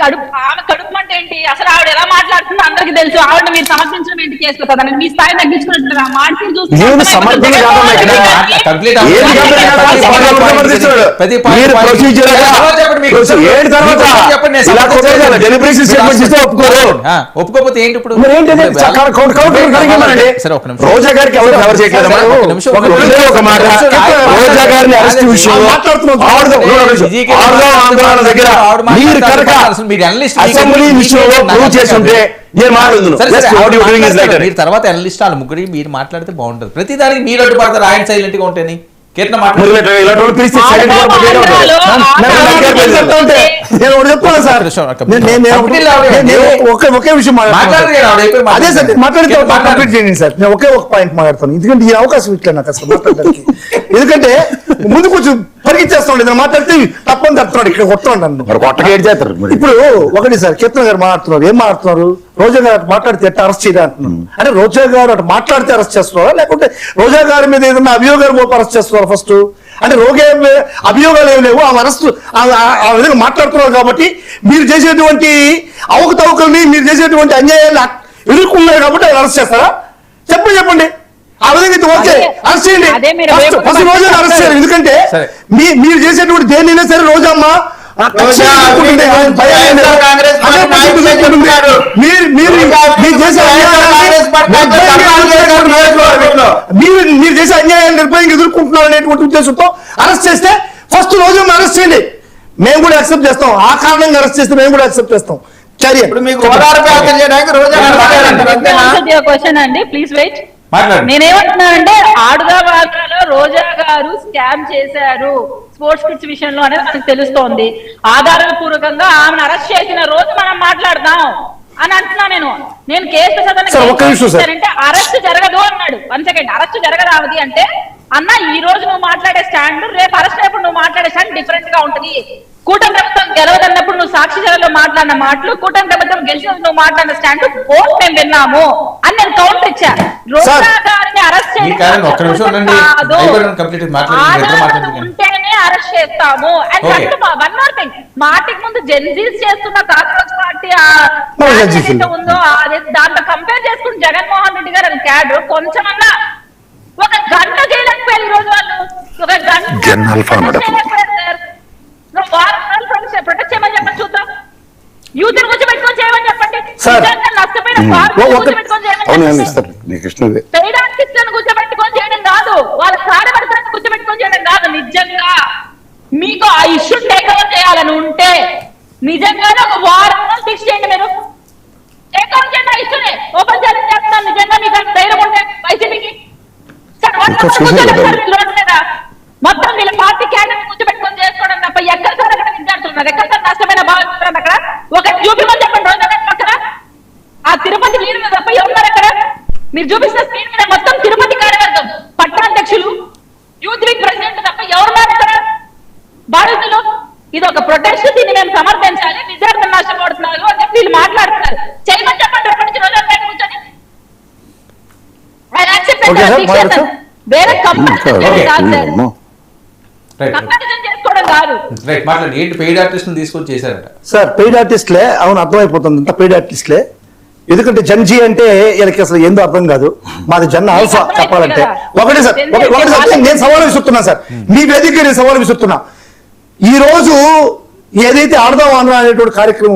కడుపు అంటే ఏంటి అసలు? ఆవిడ ఎలా మాట్లాడుతుందో అందరికి తెలుసు. ఆవిడ మీరు సమర్థించడం ఏంటి చేసుకుంటుందని మీ స్థాయి తగ్గించుకున్నట్లుగా మాట్లాడి ఒప్పుకోకపోతే ఏంటి ఇప్పుడు? రోజా గారికి ఎవరు చేయట్లేదు. రోజా గారిని అరెస్ట్ విషయంలో దగ్గర మీరు కనుక అసెంబ్లీ విషయంలో ప్రూవ్ చేస్తుంటే మీరు తర్వాత అనలిస్ట్ వాళ్ళు ముగ్గురు మీరు మాట్లాడితే బాగుంటుంది. ప్రతి దానికి మీరు అడ్డుపడతారు. ఆయన సైలెంట్ గా ఉంటేనే ఒకే విషయం అదే సార్ మాట్లాడితే కంప్లీట్ చేయండి సార్. నేను ఒకే ఒక పాయింట్ మాట్లాడతాను, ఎందుకంటే ఈ అవకాశం ఇట్లా నాకు అసలు మాట్లాడడానికి. ఎందుకంటే ముందు కొంచెం పరిగెత్తేస్తాడు, మాట్లాడితే తప్పని తప్పుతున్నాడు, ఇక్కడ కొట్టున్నాడు నన్ను. ఇప్పుడు ఒకటి సార్, కీర్తన గారు మాట్లాడుతున్నారు, ఏం మాట్లాడుతున్నారు? రోజా గారు మాట్లాడితే ఎట్లా అరెస్ట్ చేయడం అంటున్నారు. అంటే రోజా గారు అటు మాట్లాడితే అరెస్ట్ చేస్తున్నారా, లేకుంటే రోజా గారి మీద ఏదైనా అభియోగాలు మోపి అరెస్ట్ చేస్తున్నారా? ఫస్ట్ అంటే అభియోగాలు ఏమి లేవు, ఆమె అరెస్ట్ ఆ విధంగా మాట్లాడుతున్నారు కాబట్టి మీరు చేసేటువంటి అవకతవకల్ని, మీరు చేసేటువంటి అన్యాయాన్ని ఎదుర్కొన్నారు కాబట్టి అరెస్ట్ చేస్తారా? చెప్పండి. ఆ విధంగా ఓకే అరెస్ట్ చేయండి, ఫస్ట్ రోజా అరెస్ట్ చేయండి. ఎందుకంటే మీరు చేసేటువంటి దేన్నైనా సరే రోజమ్మ మీరు చేసే అన్యాయాన్ని నిర్భయంగా ఎదుర్కొంటున్నారు అనేటువంటి ఉద్దేశంతో అరెస్ట్ చేస్తే ఫస్ట్ రోజు అరెస్ట్ చేయండి, మేము కూడా యాక్సెప్ట్ చేస్తాం. ఆ కారణంగా అరెస్ట్ చేస్తే మేము కూడా యాక్సెప్ట్ చేస్తాం. చర్య నేనేమంటున్నానంటే ఆడుగా వార్తలో రోజా గారు స్కామ్ చేశారు స్పోర్ట్స్ కిట్స్ విషయంలో అనేది మనకు తెలుస్తోంది. ఆధారపూర్వకంగా ఆమెను అరెస్ట్ చేసిన రోజు మనం మాట్లాడదాం అని అంటున్నా. నేను కేసు అంటే అరెస్ట్ జరగదు అన్నాడు. 1 సెకండ్, అరెస్ట్ జరగదావది అంటే అన్న ఈ రోజు నువ్వు మాట్లాడే స్టాండ్ రేపు అరెస్ట్ అయినప్పుడు నువ్వు మాట్లాడే స్టాండ్ డిఫరెంట్ గా ఉంటుంది. కూటమి ప్రభుత్వం గెలవదన్నప్పుడు నువ్వు సాక్షి సభలో మాట్లాడిన మాటలు, కూటమి ప్రభుత్వం గెలిచిన నువ్వు మాట్లాడిన స్టాండ్ ఓట్ మేము విన్నాము అని నేను కౌంటర్ ఇచ్చా. రోజా గారిని అరెస్ట్ ఉంటేనే అరెస్ట్ చేస్తాము. అండ్ వన్ మోర్ థింగ్, మాటికి ముందు జెన్జీస్ చేస్తున్న కాంగ్రెస్ పార్టీ ఉందో దాంతో కంపేర్ చేసుకుని జగన్మోహన్ రెడ్డి గారు అని క్యాడర్ కొంచెమన్నా ఒక గంట చేయలేకపోయారు. ఈ రోజు వాళ్ళు ఒక గంట ప్రొటెక్ట్ చేయమని చెప్పండి చూద్దాం. యూత్ కూర్చోబెట్టుకొని చేయమని చెప్పండి. నష్టపోయిన కూర్చోబెట్టుకొని చేయడం కాదు, వాళ్ళ కార్యకర్తలను కూర్చోబెట్టుకొని చేయడం కాదు. నిజంగా మీకు ఆ ఇష్యూ టేక్ ఓవర్ చేయాలని ఉంటే నిజంగానే ఒక వారం ఫిక్స్ చేయండి. మీరు టేక్ ఓవర్ చేయండి, ఆ ఇష్యూని ఓపెన్ ఛాలెంజ్ చేస్తాను. నిజంగా మీకు ధైర్యం ఉంటే వైసీపీకి మొత్తం వీళ్ళ పార్టీ క్యాడర్ కూర్చోబెట్టుకొని చేసుకోవడం తప్ప ఎక్కడ సార్ అక్కడ విద్యార్థులు ఎక్కడ సార్ నష్టమైన భావిస్తున్నారు? అక్కడ ఒక చూపించమని చెప్పండి. రోజా పక్కన ఆ తిరుపతి నీరు మీద తప్ప ఎవరున్నారు అక్కడ? మీరు చూపిస్తున్న స్క్రీన్ మీద మొత్తం తిరుపతి కార్యవర్గం, పట్టణాధ్యక్షులు, యూత్ వింగ్ ప్రెసిడెంట్ తప్ప ఎవరున్నారు అక్కడ బాధితులు? ఇది ఒక ప్రొటెస్ట్, దీన్ని మేము సమర్థించాలి. విద్యార్థులు నష్టపడుతున్నారు అని చెప్పి వీళ్ళు మాట్లాడుతున్నారు. చేయమని చెప్పండి. రేపటి నుంచి రోజా కూర్చొని వేరే కంపారిజన్ చేసుకోవడం కాదు. సార్ పెయిడ్ ఆర్టిస్ట్లే, అవును అర్థమైపోతుంది, ఇంత పెయిడ్ ఆర్టిస్ట్లే. ఎందుకంటే జన్జీ అంటే వీళ్ళకి అసలు ఏందో అర్థం కాదు. మాది జన్ ఆల్ఫా చెప్పాలంటే. ఒకటే సార్ నేను సవాలు విసురుతున్నా సార్, మీ వేదిక నేను సవాలు విసురుతున్నా. ఈ రోజు ఏదైతే ఆడదాం ఆంధ్ర అనేటువంటి కార్యక్రమం